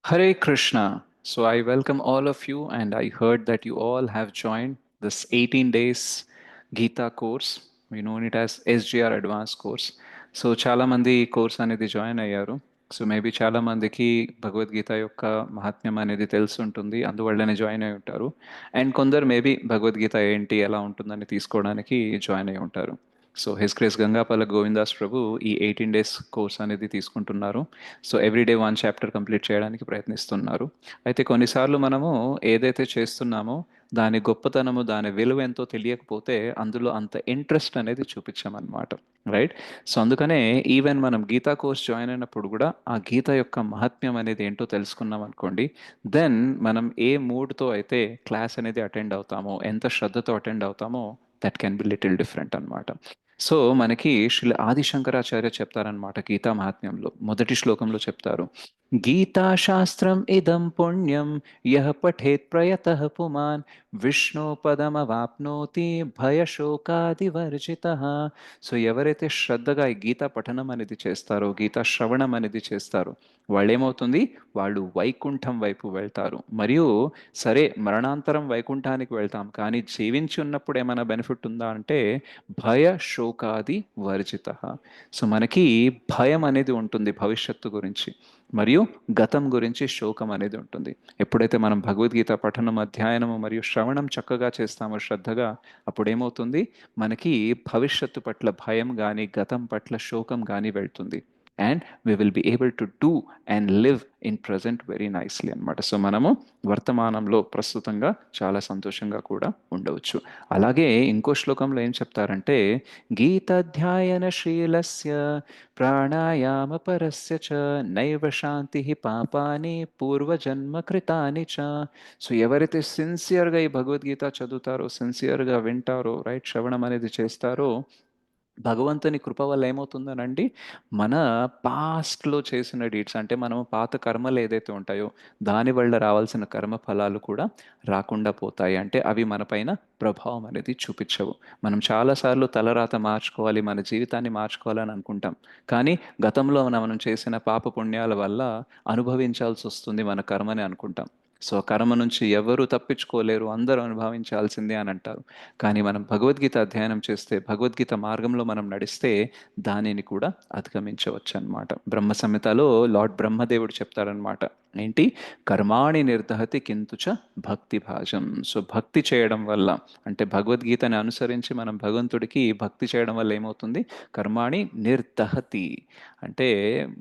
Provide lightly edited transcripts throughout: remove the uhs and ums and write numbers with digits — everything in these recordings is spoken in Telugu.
Hare Krishna. So I welcome all of you, and I heard that you all have joined this 18 days Gita course. We know it as SGR Advanced course. So చాలా మంది ఈ కోర్స్ అనేది జాయిన్ అయ్యారు. సో మేబీ చాలా మందికి భగవద్గీత యొక్క మహాత్మ్యం అనేది తెలిసి ఉంటుంది, అందువల్లనే జాయిన్ అయి ఉంటారు. అండ్ కొందరు మేబీ భగవద్గీత ఏంటి ఎలా ఉంటుందని తీసుకోవడానికి జాయిన్ అయి ఉంటారు. సో హిస్ గ్రేస్ గంగాపల్ల గోవిందాస్ ప్రభు ఈ 18 డేస్ కోర్స్ అనేది తీసుకుంటున్నారు. So everyday one chapter complete చేయడానికి ప్రయత్నిస్తున్నారు. అయితే కొన్నిసార్లు మనము ఏదైతే చేస్తున్నామో దాని గొప్పతనము, దాని విలువ ఎంతో తెలియకపోతే అందులో అంత ఇంట్రెస్ట్ అనేది చూపించామన్నమాట. రైట్? సో అందుకనే ఈవెన్ మనం గీతా కోర్స్ జాయిన్ అయినప్పుడు కూడా ఆ గీత యొక్క మహత్యం అనేది ఏంటో తెలుసుకున్నాం అనుకోండి, దెన్ మనం ఏ మూడ్తో అయితే క్లాస్ అనేది అటెండ్ అవుతామో, ఎంత శ్రద్ధతో అటెండ్ అవుతామో, that can be little different అనమాట. సో మనకి శ్రీ ఆది శంకరాచార్య చెప్తారనమాట గీతా మహాత్మ్యంలో మొదటి శ్లోకంలో చెప్తారు, గీతా శాస్త్రం ఇదం పుణ్యం యః పఠేత్ ప్రయతః పుమాన్ విష్ణు పదమవాప్నోతి భయశోకాది వర్జితః. సో ఎవరైతే శ్రద్ధగా ఈ గీతా పఠనం అనేది చేస్తారో, గీతా శ్రవణం అనేది చేస్తారో, వాళ్ళు ఏమవుతుంది, వాళ్ళు వైకుంఠం వైపు వెళ్తారు. మరియు సరే మరణాంతరం వైకుంఠానికి వెళ్తాం, కానీ జీవించి ఉన్నప్పుడు ఏమైనా బెనిఫిట్ ఉందా అంటే భయ శోకాది వర్జిత. సో మనకి భయం అనేది ఉంటుంది భవిష్యత్తు గురించి, మరియు గతం గురించి శోకం అనేది ఉంటుంది. ఎప్పుడైతే మనం భగవద్గీత పఠనం, అధ్యయనము మరియు శ్రవణం చక్కగా చేస్తామో శ్రద్ధగా, అప్పుడు ఏమవుతుంది, మనకి భవిష్యత్తు పట్ల భయం కానీ గతం పట్ల శోకం కానీ వెళ్తుంది. And we will be able to do and live in present very nicely అనమాట. సో మనము వర్తమానంలో ప్రస్తుతంగా చాలా సంతోషంగా కూడా ఉండవచ్చు. అలాగే ఇంకో శ్లోకంలో ఏం చెప్తారంటే, గీతాధ్యాయనశీలస్య ప్రాణాయామ పరస్య చ నైవ శాంతి పాపాని పూర్వజన్మ కృతాని చ. సో ఎవరైతే సిన్సియర్గా ఈ భగవద్గీత చదువుతారో, సిన్సియర్గా వింటారో, రైట్, శ్రవణం అనేది చేస్తారో, భగవంతుని కృప వల్ల ఏమవుతుందనండి, మన పాస్ట్లో చేసిన డీడ్స్ అంటే మనం పాత కర్మలు ఏదైతే ఉంటాయో దానివల్ల రావాల్సిన కర్మ ఫలాలు కూడా రాకుండా పోతాయి. అంటే అవి మన పైన ప్రభావం అనేది చూపించవు. మనం చాలాసార్లు తలరాత మార్చుకోవాలి, మన జీవితాన్ని మార్చుకోవాలని అనుకుంటాం, కానీ గతంలో మనం చేసిన పాప పుణ్యాల వల్ల అనుభవించాల్సి వస్తుంది మన కర్మని అనుకుంటాం. సో కర్మ నుంచి ఎవరు తప్పించుకోలేరు, అందరూ అనుభవించాల్సిందే అని అంటారు. కానీ మనం భగవద్గీత అధ్యయనం చేస్తే, భగవద్గీత మార్గంలో మనం నడిస్తే దానిని కూడా అధిగమించవచ్చు అనమాట. బ్రహ్మ సంహితలో లార్డ్ బ్రహ్మదేవుడు చెప్తారనమాట, ఏంటి, కర్మాణి నిర్దహతి కింతుచ భక్తి భాజం. సో భక్తి చేయడం వల్ల, అంటే భగవద్గీతని అనుసరించి మనం భగవంతుడికి భక్తి చేయడం వల్ల ఏమవుతుంది, కర్మాణి నిర్దహతి అంటే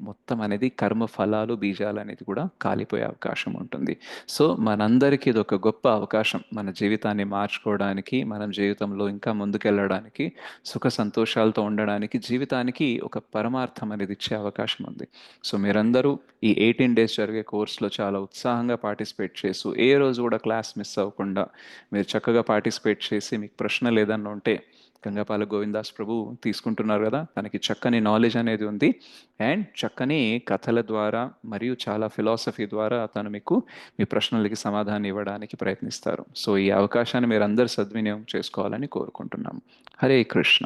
మొత్తం అనేది కర్మ ఫలాలు, బీజాలు అనేది కూడా కాలిపోయే అవకాశం ఉంటుంది. సో మనందరికీ ఇది ఒక గొప్ప అవకాశం, మన జీవితాన్ని మార్చుకోవడానికి, మనం జీవితంలో ఇంకా ముందుకెళ్ళడానికి, సుఖ సంతోషాలతో ఉండడానికి, జీవితానికి ఒక పరమార్థం అనేది ఇచ్చే అవకాశం ఉంది. సో మీరందరూ ఈ 18 డేస్ జరిగే కోర్సులో చాలా ఉత్సాహంగా పార్టిసిపేట్ చేస్తూ, ఏ రోజు కూడా క్లాస్ మిస్ అవ్వకుండా మీరు చక్కగా పార్టిసిపేట్ చేసి, మీకు ప్రశ్నలు ఏదన్నా ఉంటే గంగాపాల గోవిందాస్ ప్రభు తీసుకుంటున్నారు కదా, తనకి చక్కని నాలెడ్జ్ అనేది ఉంది. అండ్ చక్కని కథల ద్వారా మరియు చాలా ఫిలాసఫీ ద్వారా తను మీకు మీ ప్రశ్నలకి సమాధానం ఇవ్వడానికి ప్రయత్నిస్తారు. సో ఈ అవకాశాన్ని మీరు అందరు సద్వినియోగం చేసుకోవాలని కోరుకుంటున్నాము. హరే కృష్ణ.